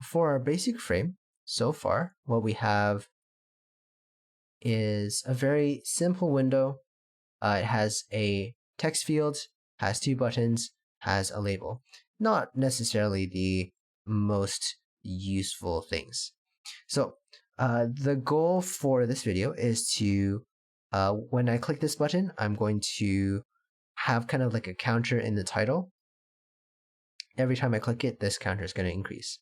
for our basic frame, so far, what we have is a very simple window. It has a text field, has 2 buttons, has a label. Not necessarily the most useful things. So the goal for this video is to, when I click this button, I'm going to have kind of like a counter in the title. Every time I click it, this counter is going to increase.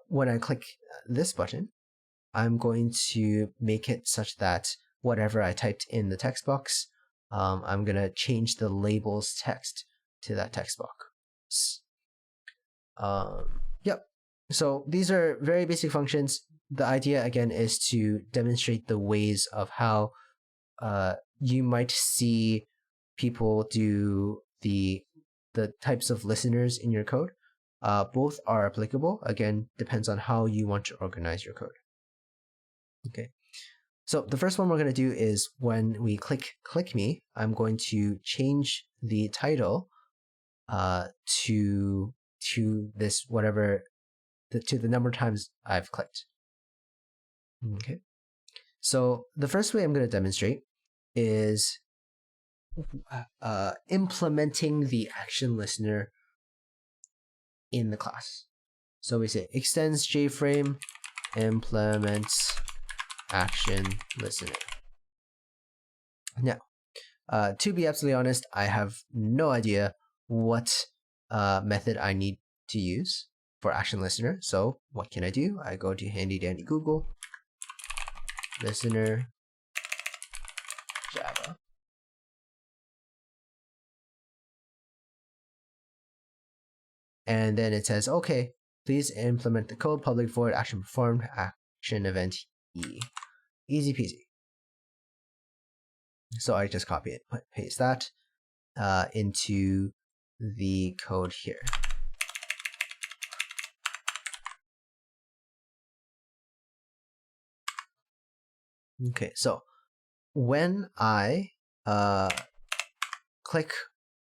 When I click this button, I'm going to make it such that whatever I typed in the text box, I'm going to change the label's text to that text box. Yep. So these are very basic functions. The idea, again, is to demonstrate the ways of how you might see people do the types of listeners in your code. Both are applicable. Again, depends on how you want to organize your code. Okay, so the first one we're going to do is when we click me, I'm going to change the title to this whatever to the number of times I've clicked. Okay, so the first way I'm going to demonstrate is implementing the action listener in the class. So we say extends JFrame implements action listener. Now, to be absolutely honest, I have no idea what method I need to use for action listener. So what can I do? I go to handy dandy Google, listener, Java. And then it says, okay, please implement the code, public void action performed, action event E. Easy peasy. So I just copy it, paste that into the code here. Okay, so when I click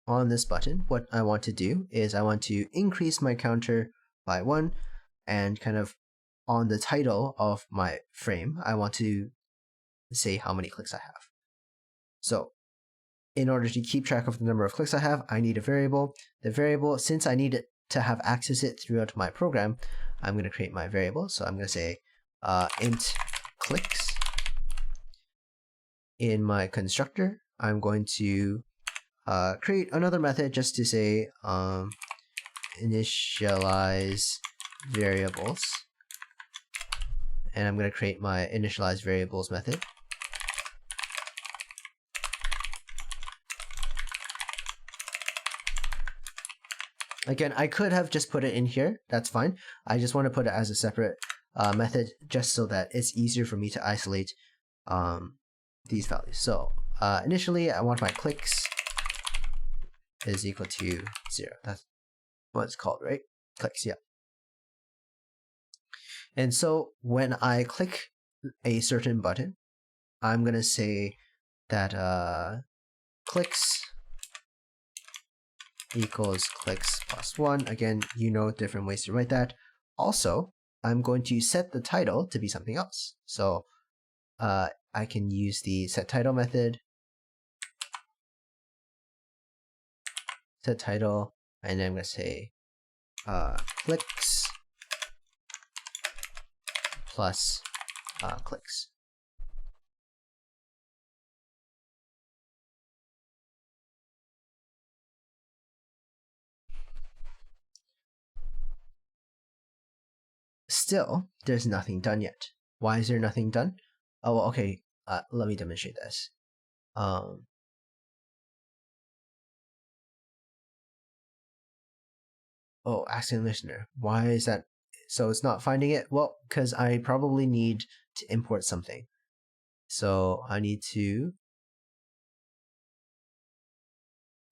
on this button, what I want to do is I want to increase my counter by 1, and kind of on the title of my frame, I want to say how many clicks I have. So in order to keep track of the number of clicks I have, I need a variable. The variable, since I need it to have access it throughout my program, I'm going to create my variable. So I'm going to say int clicks. In my constructor, I'm going to create another method just to say initialize variables. And I'm going to create my initialize variables method. Again, I could have just put it in here. That's fine. I just want to put it as a separate method just so that it's easier for me to isolate these values. So initially, I want my clicks is equal to 0. That's what it's called, right? Clicks, yeah. And so when I click a certain button, I'm going to say that clicks equals clicks plus 1. Again, you know different ways to write that. Also, I'm going to set the title to be something else. So I can use the set title method, set title, and then I'm going to say clicks plus clicks. Still, there's nothing done yet. Why is there nothing done? Oh, well, okay. Let me demonstrate this. Oh, action listener. Why is that? So it's not finding it? Well, because I probably need to import something. So I need to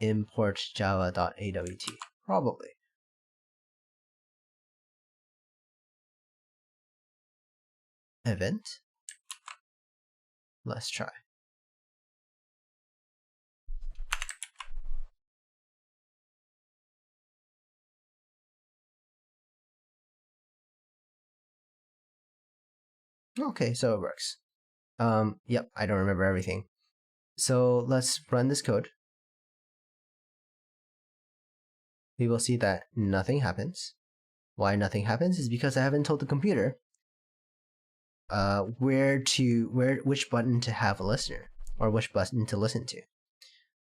import java.awt. Probably. Event. Let's try. Okay, so it works. Yep, I don't remember everything. So let's run this code. We will see that nothing happens. Why nothing happens is because I haven't told the computer which button to have a listener or which button to listen to.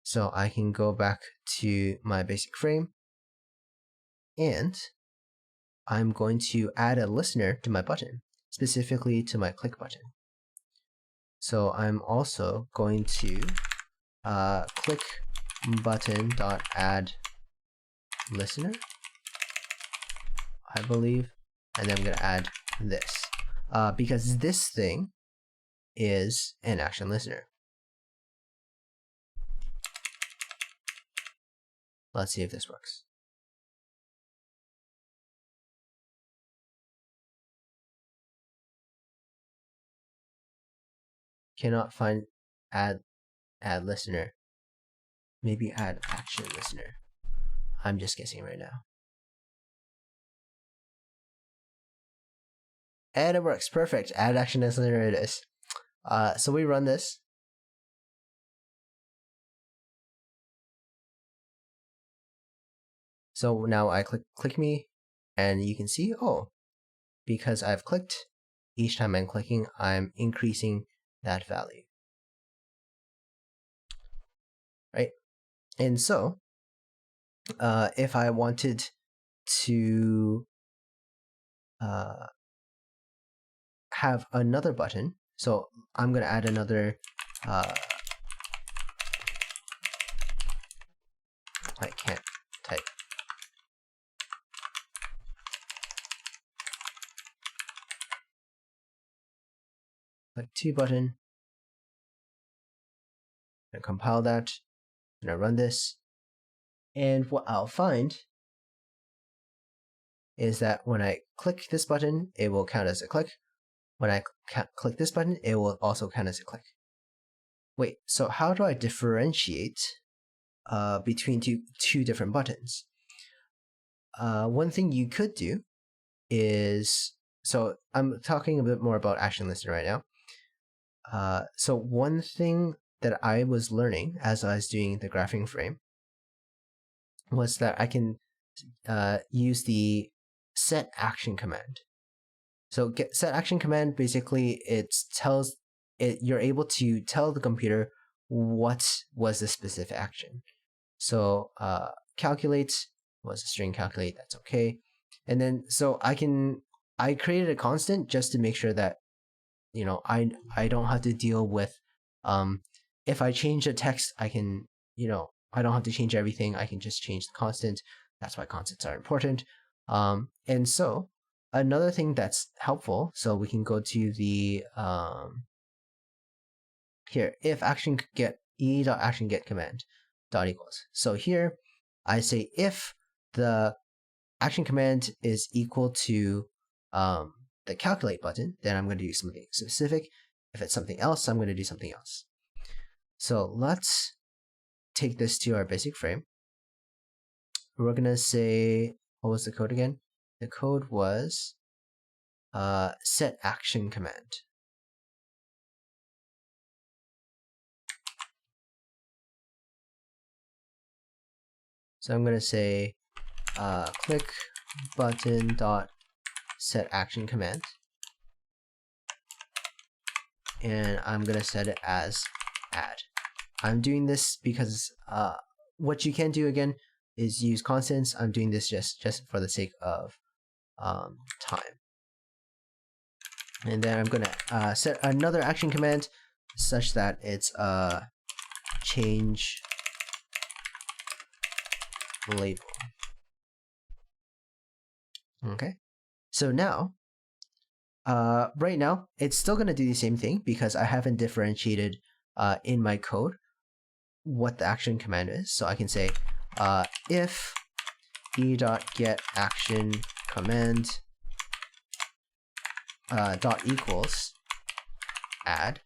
So I can go back to my basic frame and I'm going to add a listener to my button, specifically to my click button. So I'm also going to click button.add listener, I believe, and then I'm going to add this because this thing is an action listener. Let's see if this works. Cannot find add listener. Maybe add action listener. I'm just guessing right now. And it works. Perfect. Add action listener it is. So we run this. So now I click me, and you can see, oh, because I've clicked, each time I'm clicking, I'm increasing that value. Right? And so, if I wanted to have another button, so I'm going to add another I can't type. Click 2 button. I'm going to compile that. I'm going to run this. And what I'll find is that when I click this button, it will count as a click. When I click this button, it will also count as a click. Wait, so how do I differentiate between two different buttons? One thing you could do is, so I'm talking a bit more about action listener right now. So one thing that I was learning as I was doing the graphing frame was that I can use the set action command. So set action command, basically you're able to tell the computer what was the specific action. So calculate was a string calculate, that's okay. And then so I created a constant just to make sure that I don't have to deal with if I change the text, I can I don't have to change everything. I can just change the constant. That's why constants are important. And so another thing that's helpful, so we can go to the here, if action get e.action get command dot equals. So here I say if the action command is equal to the calculate button, then I'm going to do something specific. If it's something else, I'm going to do something else. So let's take this to our basic frame. We're going to say, what was the code again? The code was set action command. So I'm going to say click button dot set action command, and I'm going to set it as add. I'm doing this because what you can do again is use constants. I'm doing this just for the sake of time. And then I'm going to set another action command such that it's change label. Okay, so now right now it's still going to do the same thing because I haven't differentiated in my code what the action command is. So I can say if e.get action command dot equals add,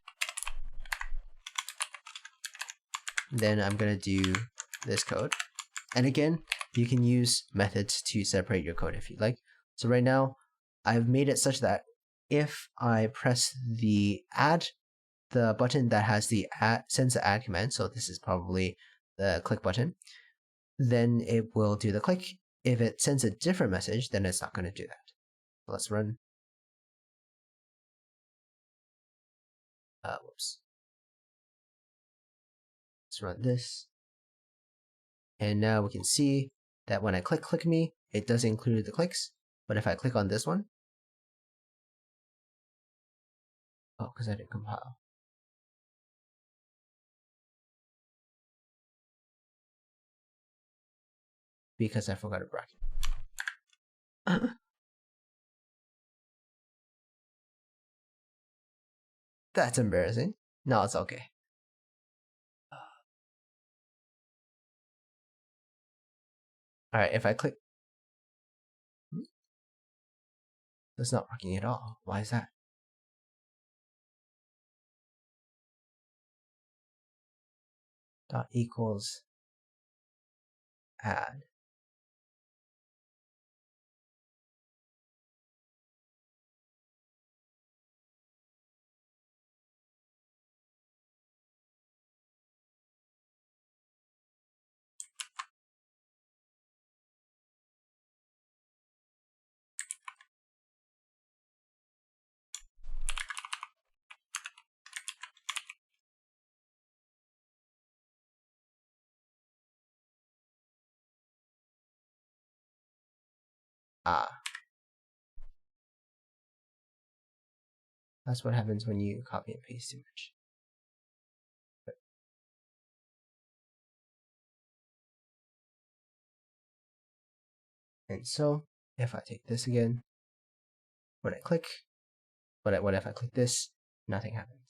then I'm going to do this code. And again, you can use methods to separate your code if you like. So right now, I've made it such that if I press the button that has the sends the add command, so this is probably the click button, then it will do the click. If it sends a different message, then it's not going to do that. Let's run. Whoops. Let's run this. And now we can see that when I click me, it does include the clicks. But if I click on this one, oh, because I didn't compile. Because I forgot a bracket. That's embarrassing. No, it's okay. Alright, if I click... It's not working at all. Why is that? Dot equals add. Ah. That's what happens when you copy and paste too much. And so, if I take this again, when I click, what if I click this, nothing happens.